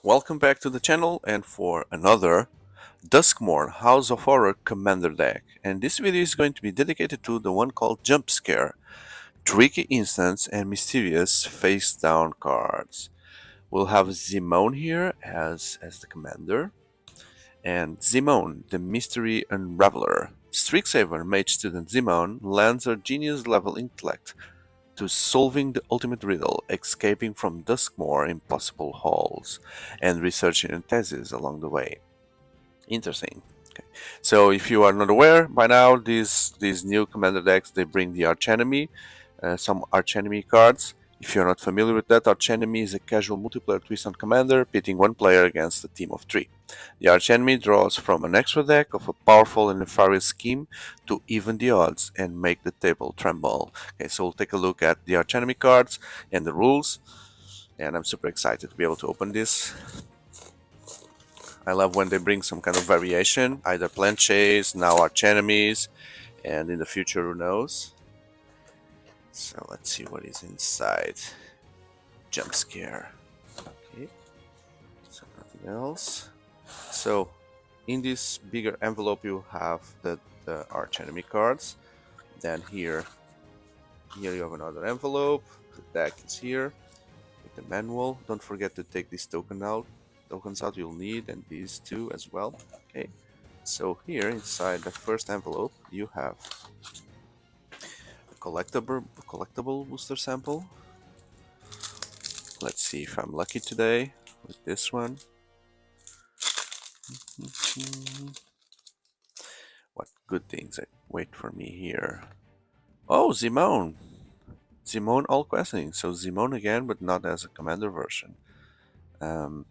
Welcome back to the channel and for another Duskmourn House of Horror Commander deck. And this video is going to be dedicated to the one called Jump Scare, tricky instants and mysterious face down cards. We'll have Zimone here as the commander, and Zimone, the mystery unraveler. Strixhaven mage student Zimone lends her genius level intellect to solving the ultimate riddle, escaping from Duskmourn impossible halls, and researching a thesis along the way. Interesting. Okay. So if you are not aware by now, these new commander decks, they bring the Archenemy, some Archenemy cards. If you're not familiar with that, Archenemy is a casual multiplayer twist on Commander, pitting one player against a team of 3. The Archenemy draws from an extra deck of a powerful and nefarious scheme to even the odds and make the table tremble. Okay, so we'll take a look at the Archenemy cards and the rules, and I'm super excited to be able to open this. I love when they bring some kind of variation, either planches, now Archenemies, and in the future, who knows. So let's see what is inside. Jump Scare. Okay, so nothing else. So in this bigger envelope you have the Archenemy cards. Then here you have another envelope. The deck is here with the manual. Don't forget to take this tokens out you'll need, and these two as well. Okay, so here inside the first envelope you have collectible booster sample. Let's see if I'm lucky today with this one. What good things wait for me here. Oh, Zimone! Zimone all questing. So Zimone again, but not as a commander version. Well,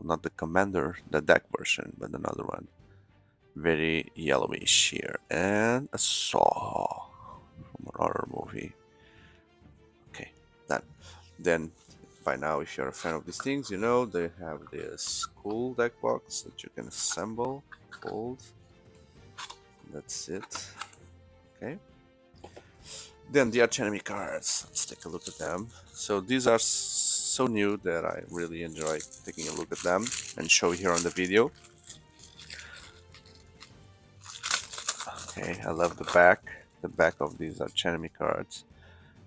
not the commander, the deck version, but another one. Very yellowish here. And a saw from an horror movie. Okay, done. Then by now, if you're a fan of these things, you know they have this cool deck box that you can assemble, fold. That's it. Okay. Then the Archenemy cards. Let's take a look at them. So these are so new that I really enjoy taking a look at them and show here on the video. Okay, I love the back of these Archenemy cards.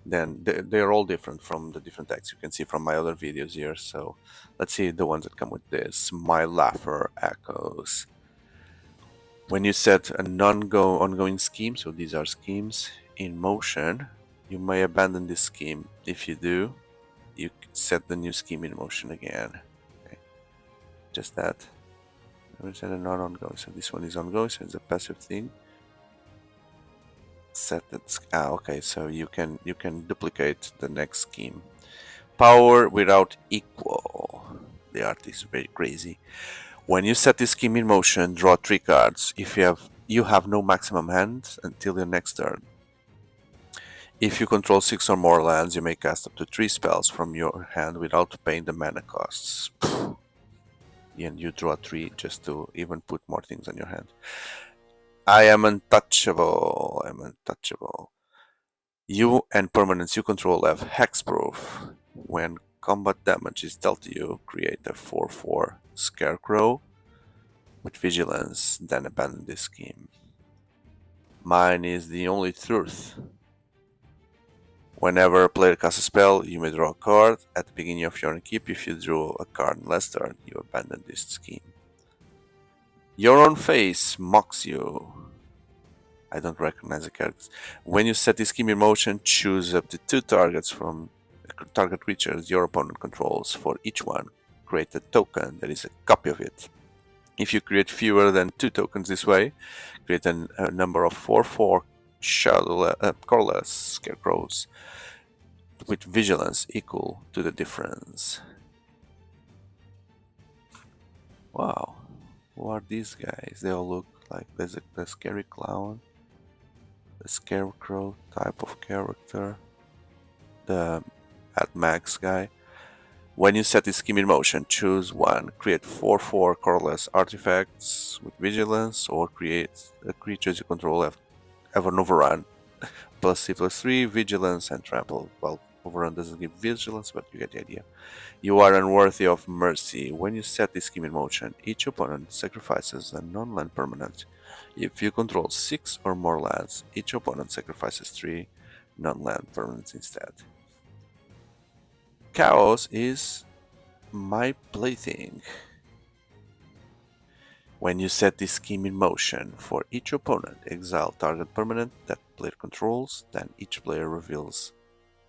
Then they're all different from the different decks you can see from my other videos here. So let's see the ones that come with this. My Laugher Echoes. When you set an ongoing scheme, so these are schemes in motion, you may abandon this scheme. If you do, you set the new scheme in motion again. Okay. Just that. I set a not ongoing, so this one is ongoing, so it's a passive thing. Set that. Okay, so you can duplicate the next scheme. Power without equal. The art is very crazy. When you set this scheme in motion, draw 3 cards. If you have no maximum hand until your next turn. If you control 6 or more lands, you may cast up to 3 spells from your hand without paying the mana costs. And you draw 3 just to even put more things on your hand. I am untouchable. You and permanents you control have hexproof. When combat damage is dealt to you, create a 4/4 scarecrow with vigilance, then abandon this scheme. Mine is the only truth. Whenever a player casts a spell, you may draw a card. At the beginning of your upkeep, if you drew a card in last turn, you abandon this scheme. Your own face mocks you. I don't recognize the characters. When you set this scheme in motion, choose up to 2 targets from target creatures your opponent controls. For each one, create a token that is a copy of it. If you create fewer than 2 tokens this way, create a number of 4/4 colorless scarecrows with vigilance equal to the difference. Wow, who are these guys? They all look like there's a scary clown, the scarecrow type of character, the Mad Max guy. When you set this scheme in motion, choose one. Create 4/4 colorless artifacts with vigilance, or create creatures you control have an overrun. +3/+3, vigilance, and trample. Well, Overrun doesn't give vigilance, but you get the idea. You are unworthy of mercy. When you set this scheme in motion, each opponent sacrifices a non-land permanent. If you control 6 or more lands, each opponent sacrifices 3 non-land permanents instead. Chaos is my plaything. When you set this scheme in motion, for each opponent, exile target permanent that player controls, then each player reveals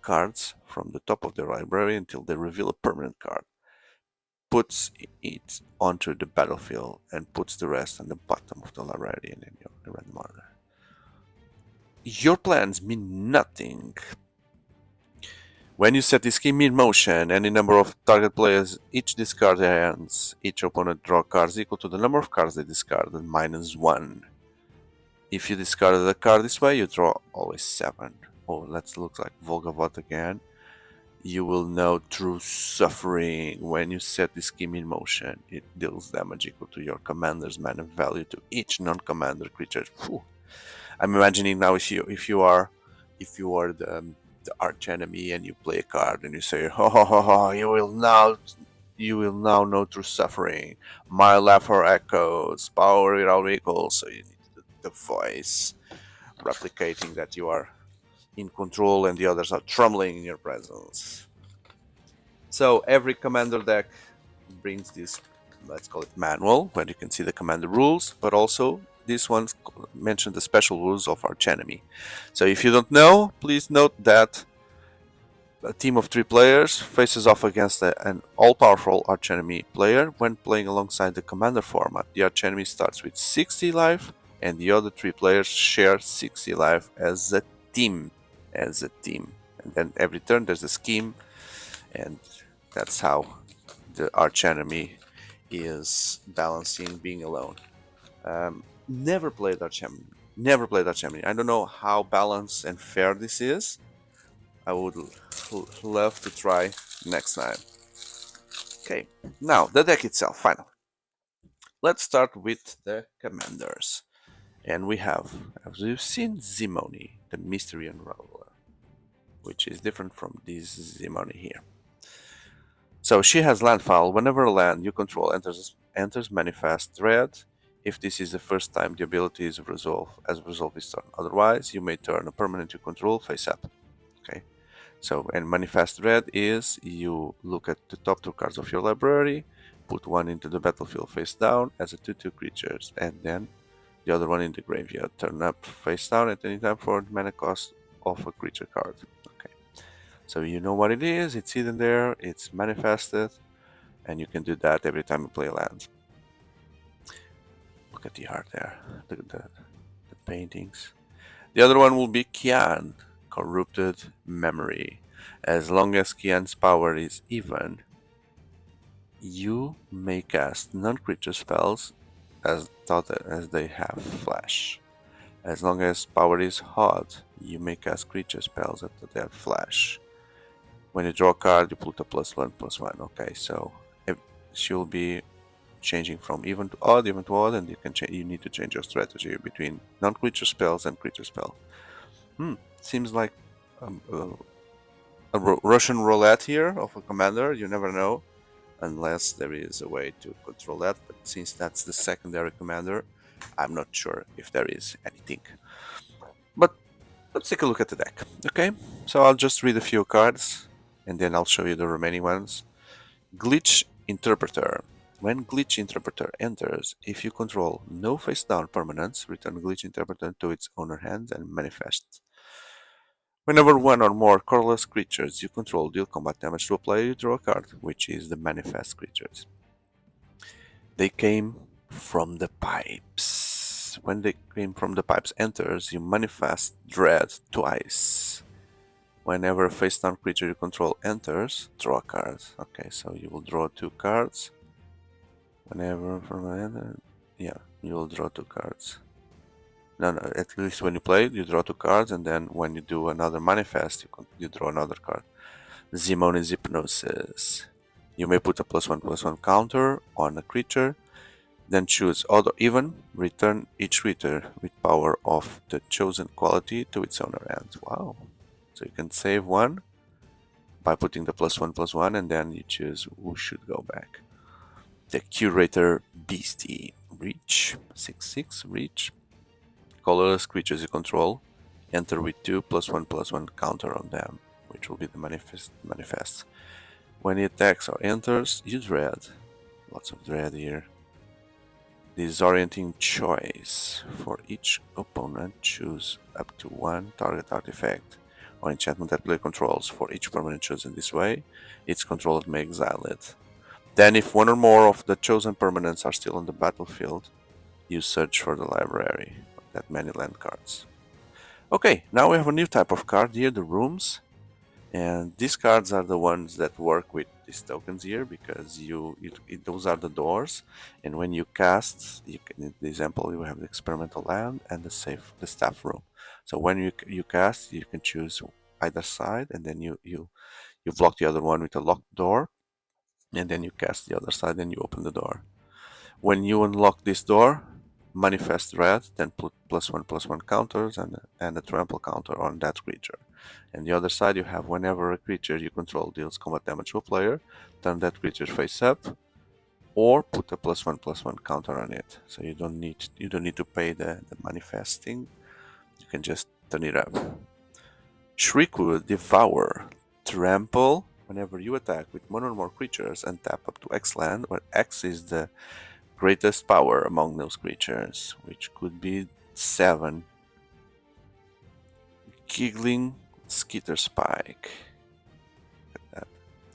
cards from the top of their library until they reveal a permanent card, puts it onto the battlefield, and puts the rest on the bottom of the library in a random order. Your plans mean nothing. When you set this scheme in motion, any number of target players each discard their hands. Each opponent draw cards equal to the number of cards they discarded minus 1. If you discarded a card this way, you draw always 7. Oh, that looks like Volgavot again. You will know true suffering. When you set this scheme in motion, it deals damage equal to your commander's mana value to each non-commander creature. Whew. I'm imagining now if you are the archenemy and you play a card and you say, "Ho ho ho ho! You will now know true suffering. My laughter echoes. Power without equals." So you need the voice replicating that you are in control and the others are trembling in your presence. So every commander deck brings this, let's call it manual, where you can see the commander rules, but also this one mentioned the special rules of Archenemy. So if you don't know, please note that a team of 3 players faces off against an all-powerful Archenemy player when playing alongside the commander format. The Archenemy starts with 60 life, and the other 3 players share 60 life as a team. And then every turn there's a scheme, and that's how the Archenemy is balancing being alone. Never played Archenemy. I don't know how balanced and fair this is. I would love to try next time. Okay, now the deck itself, finally. Let's start with the commanders. And we have, as you've seen, Zimoni, the Mystery Unraveler, which is different from this Zimoni here. So she has landfall. Whenever a land you control enters manifest dread, if this is the first time the ability is resolved this turn. Otherwise, you may turn a permanent you control face up. Okay. So, and manifest dread is you look at the top 2 cards of your library, put one into the battlefield face down as a 2/2 creatures, and then the other one in the graveyard. Turn up face down at any time for the mana cost of a creature card. Okay. So you know what it is, it's hidden there, it's manifested, and you can do that every time you play a land. Look at the art there, look at the paintings. The other one will be Kian, Corrupted Memory. As long as Kian's power is even, you may cast non-creature spells as they have flash. As long as power is odd, you may cast creature spells that they have flash. When you draw a card, you put a +1/+1. Okay, so she'll be changing from even to odd, and you need to change your strategy between non-creature spells and creature spells. Seems like a Russian roulette here of a commander. You never know, unless there is a way to control that. But since that's the secondary commander, I'm not sure if there is anything. But let's take a look at the deck. Okay, so I'll just read a few cards, and then I'll show you the remaining ones. Glitch Interpreter. When Glitch Interpreter enters, if you control no face-down permanents, return Glitch Interpreter to its owner hand and manifest. Whenever one or more colorless creatures you control deal combat damage to a player, you draw a card, which is the manifest creatures. They came from the pipes. When they came from the pipes enters, you manifest Dread twice. Whenever a face-down creature you control enters, draw a card. Okay, so you will draw 2 cards. Whenever from an yeah, you will draw 2 cards. No, at least when you play it, you draw 2 cards, and then when you do another manifest, you draw another card. Zimoni's Hypnosis. You may put a +1/+1 counter on a creature, then choose odd or even, return each creature with power of the chosen quality to its owner hand. Wow. So you can save 1 by putting the +1/+1, and then you choose who should go back. The Curator Beastie. Reach. 6/6. Reach. Colorless creatures you control. Enter with 2 +1/+1 counter on them, which will be the manifest. When he attacks or enters, you dread. Lots of dread here. Disorienting choice. For each opponent, choose up to one target artifact or enchantment that player controls. For each permanent chosen this way, its controller may exile it. Then, if one or more of the chosen permanents are still on the battlefield, you search for the library of that many land cards. Okay, now we have a new type of card here, the rooms. And these cards are the ones that work with these tokens here, because those are the doors. And when you cast, in the example, you have the experimental land and the staff room. So when you cast, you can choose either side, and then you block the other one with a locked door, and then you cast the other side and you open the door. When you unlock this door, manifest red, then put +1/+1 counters and a trample counter on that creature. And the other side, you have whenever a creature you control deals combat damage to a player, turn that creature face up, or put a +1/+1 counter on it. So you don't need to pay the manifesting. You can just turn it up. Shrieku Devour. Trample. Whenever you attack with one or more creatures and tap up to X land, where X is the greatest power among those creatures, which could be 7. Giggling Skitter Spike. Look at that.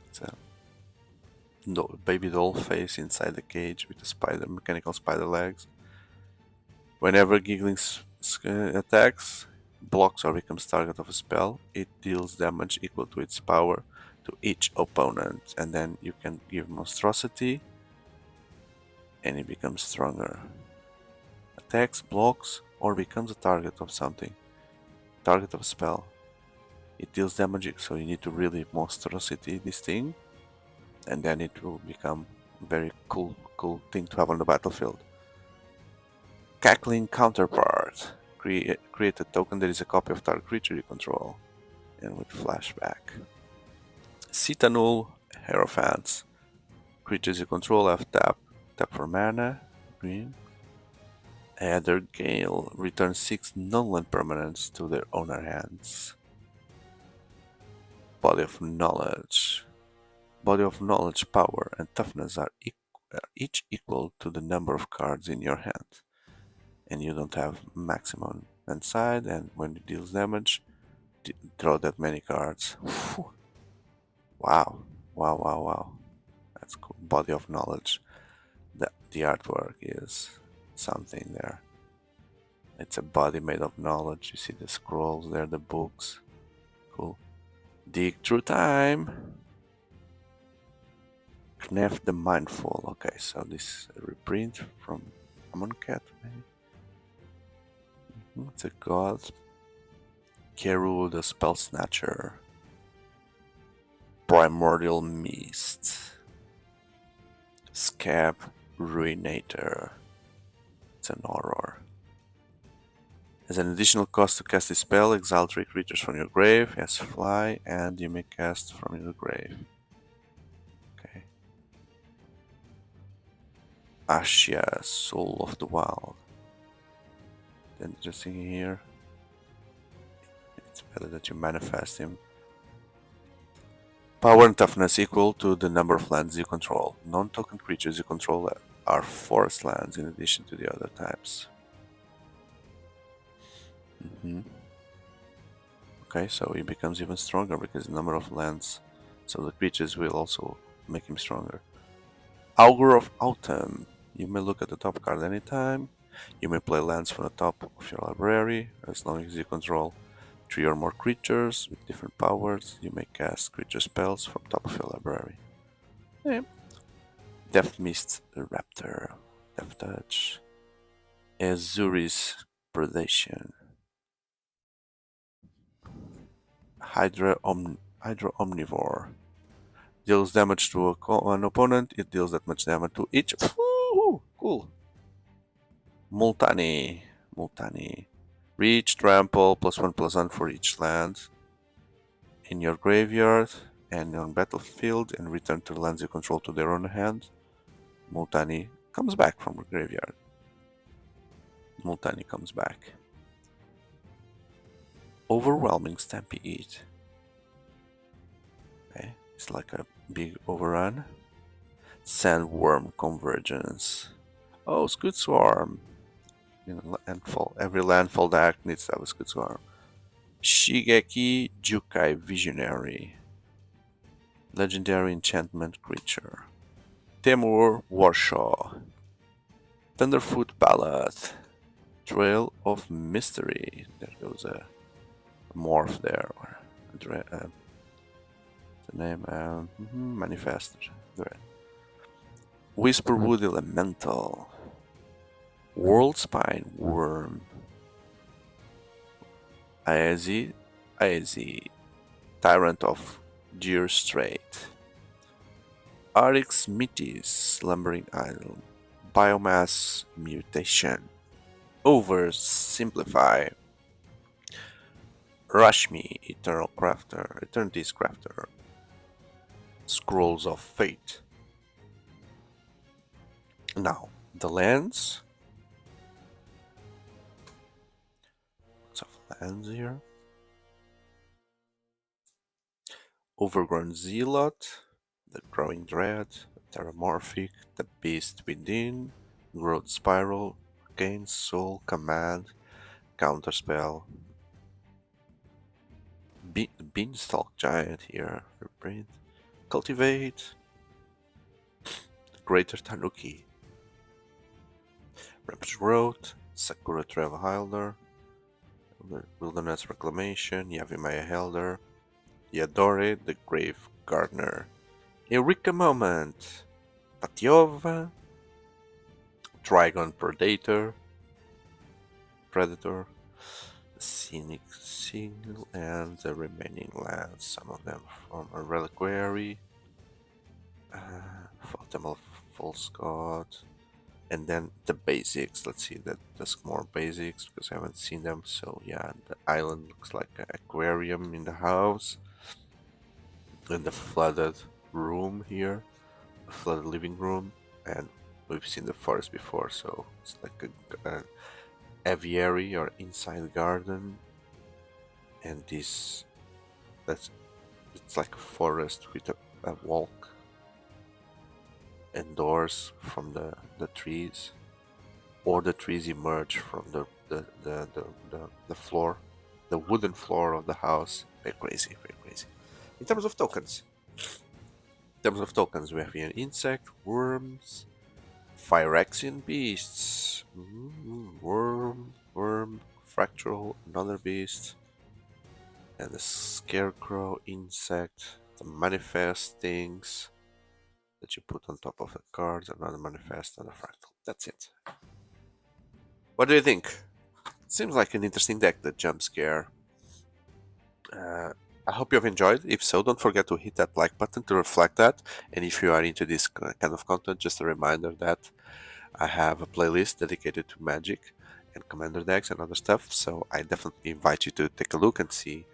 It's a baby doll face inside the cage with the mechanical spider legs. Whenever Giggling attacks, blocks or becomes target of a spell, it deals damage equal to its power to each opponent, and then you can give Monstrosity and it becomes stronger. Attacks, blocks, or becomes a target of something. Target of a spell. It deals damage, so you need to really Monstrosity this thing, and then it will become a very cool thing to have on the battlefield. Cackling Counterpart. Create a token that is a copy of target creature you control, and with flashback. Cithanul Hierophants. Creatures you control have tap for mana, green. Heather Gale. Return 6 non-land permanents to their owner hands. Body of Knowledge. Body of Knowledge power and toughness are each equal to the number of cards in your hand. And you don't have maximum hand side, and when it deals damage, draw that many cards. Wow. Wow. That's cool. Body of Knowledge. The artwork is something there. It's a body made of knowledge. You see the scrolls there, the books. Cool. Dig Through Time. Knef the Mindful. Okay, so this is a reprint from Amonkhet, maybe. It's a god. Keru the Spell Snatcher. Primordial Mist. Scab Ruinator. It's an horror. As an additional cost to cast this spell, exile 3 creatures from your grave. Yes, fly, and you may cast from your grave. Okay. Ashia, Soul of the Wild. Interesting here. It's better that you manifest him. Power and toughness equal to the number of lands you control. Non-token creatures you control are forest lands in addition to the other types. Okay, so he becomes even stronger because the number of lands, so the creatures will also make him stronger. Augur of Autumn. You may look at the top card anytime. You may play lands from the top of your library as long as you control 3 or more creatures with different powers. You may cast creature spells from top of your library. Yeah. Death Mist Raptor. Death Touch. Azuri's Predation. Hydra Omnivore. Deals damage to an opponent, it deals that much damage to each. Woo! Cool. Multani. Reach, trample, +1/+1 for each land in your graveyard, and on battlefield and return to the lands you control to their own hand, Multani comes back from the graveyard. Multani comes back. Overwhelming Stampede. Okay, it's like a big overrun. Sandworm Convergence. Oh, Scoot Swarm. Landfall. Every landfall deck needs to have a Scoot Swarm. Shigeki Jukai Visionary. Legendary enchantment creature. Temur Warshaw. Thunderfoot Ballad. Trail of Mystery. There goes a morph there. The name. Manifester. Whisperwood Elemental. World Spine Worm. Aezi. Tyrant of Deer Strait. Arix Metis, Slumbering Isle. Biomass Mutation. Oversimplify. Rashmi, Eternity's Crafter. Scrolls of Fate. Now, the lands. Lots of lands here. Overgrown Zealot, the Growing Dread, Terramorphic, the Beast Within, Growth Spiral, Gain Soul, Command, Counterspell, Beanstalk Giant here, Reprint, Cultivate, Greater Tanuki, Rampage Road, Sakura Trailhilder, Wilderness Reclamation, Yavimaya Helder, Yadore the Grave Gardener, Eureka Moment, Patiova, Trigon Predator, Scenic Seal, and the remaining lands, some of them from a Reliquary, Fatima False God, and then the basics. Let's see the Duskmourn basics because I haven't seen them. So yeah, the island looks like an aquarium in the house. And the flooded room here, a flooded living room, and we've seen the forest before, so it's like a aviary or inside garden. And it's like a forest with a walk and doors from the trees, or the trees emerge from the floor, the wooden floor of the house. Very crazy, very crazy. In terms of tokens, we have here insect, worms, Phyrexian beasts, worm, fractal, another beast, and the scarecrow insect, the manifest things that you put on top of the cards, another manifest and a fractal. That's it. What do you think? Seems like an interesting deck, the jump scare. I hope you have enjoyed. If so, don't forget to hit that like button to reflect that. And if you are into this kind of content, just a reminder that I have a playlist dedicated to Magic and Commander decks and other stuff. So I definitely invite you to take a look and see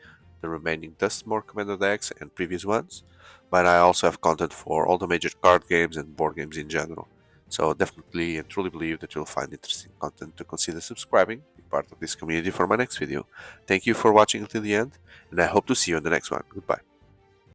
the remaining Duskmourn Commander decks and previous ones. But I also have content for all the major card games and board games in general. So definitely and truly believe that you'll find interesting content to consider subscribing, be part of this community for my next video. Thank you for watching until the end, and I hope to see you in the next one. Goodbye.